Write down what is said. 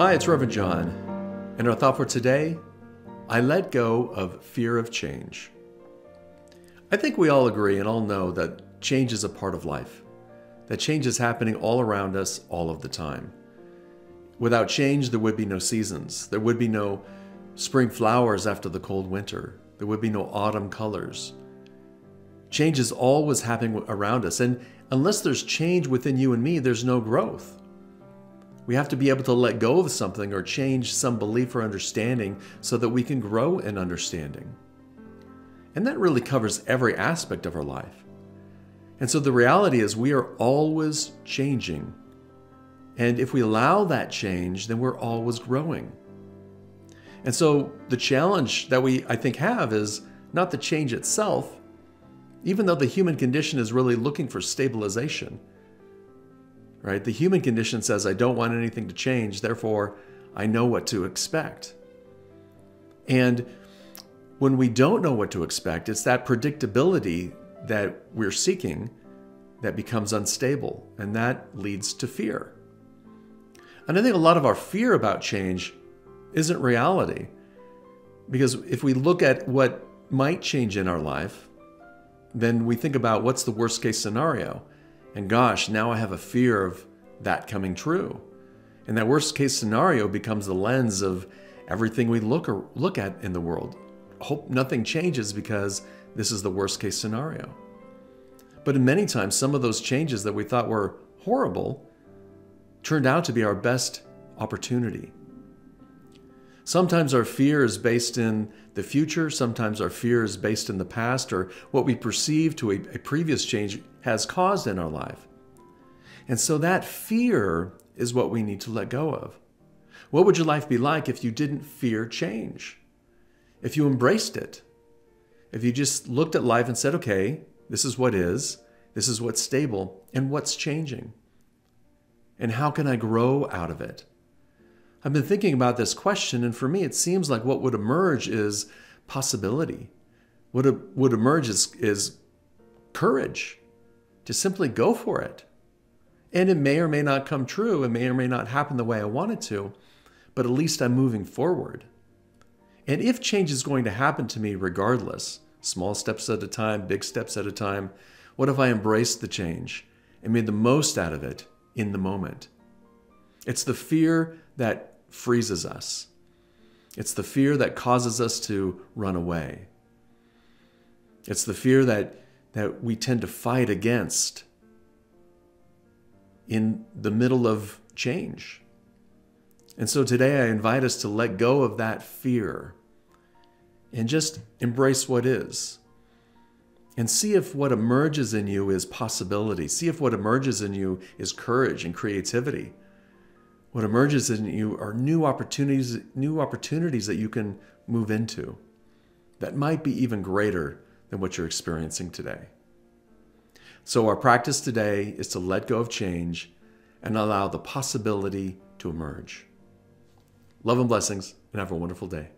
Hi, it's Reverend John, and our thought for today, I let go of fear of change. I think we all agree and all know that change is a part of life, that change is happening all around us all of the time. Without change, there would be no seasons. There would be no spring flowers after the cold winter. There would be no autumn colors. Change is always happening around us, and unless there's change within you and me, there's no growth. We have to be able to let go of something or change some belief or understanding so that we can grow in understanding. And that really covers every aspect of our life. And so the reality is we are always changing. And if we allow that change, then we're always growing. And so the challenge that I think have is not the change itself, even though the human condition is really looking for stabilization. Right? The human condition says, I don't want anything to change, therefore I know what to expect. And when we don't know what to expect, it's that predictability that we're seeking that becomes unstable, and that leads to fear. And I think a lot of our fear about change isn't reality, because if we look at what might change in our life, then we think about what's the worst case scenario. And gosh, now I have a fear of that coming true. And that worst case scenario becomes the lens of everything we look at in the world. Hope nothing changes because this is the worst case scenario. But in many times, some of those changes that we thought were horrible turned out to be our best opportunity. Sometimes our fear is based in the future. Sometimes our fear is based in the past, or what we perceive to a previous change has caused in our life. And so that fear is what we need to let go of. What would your life be like if you didn't fear change? If you embraced it? If you just looked at life and said, okay, this is what is, this is what's stable, and what's changing? And how can I grow out of it? I've been thinking about this question, and for me, it seems like what would emerge is possibility. What would emerge is courage to simply go for it. And it may or may not come true. It may or may not happen the way I want it to, but at least I'm moving forward. And if change is going to happen to me regardless, small steps at a time, big steps at a time, what if I embraced the change and made the most out of it in the moment? It's the fear that freezes us. It's the fear that causes us to run away. It's the fear that we tend to fight against in the middle of change. And so today I invite us to let go of that fear and just embrace what is. And see if what emerges in you is possibility. See if what emerges in you is courage and creativity. What emerges in you are new opportunities that you can move into that might be even greater than what you're experiencing today. So our practice today is to let go of change and allow the possibility to emerge. Love and blessings, and have a wonderful day.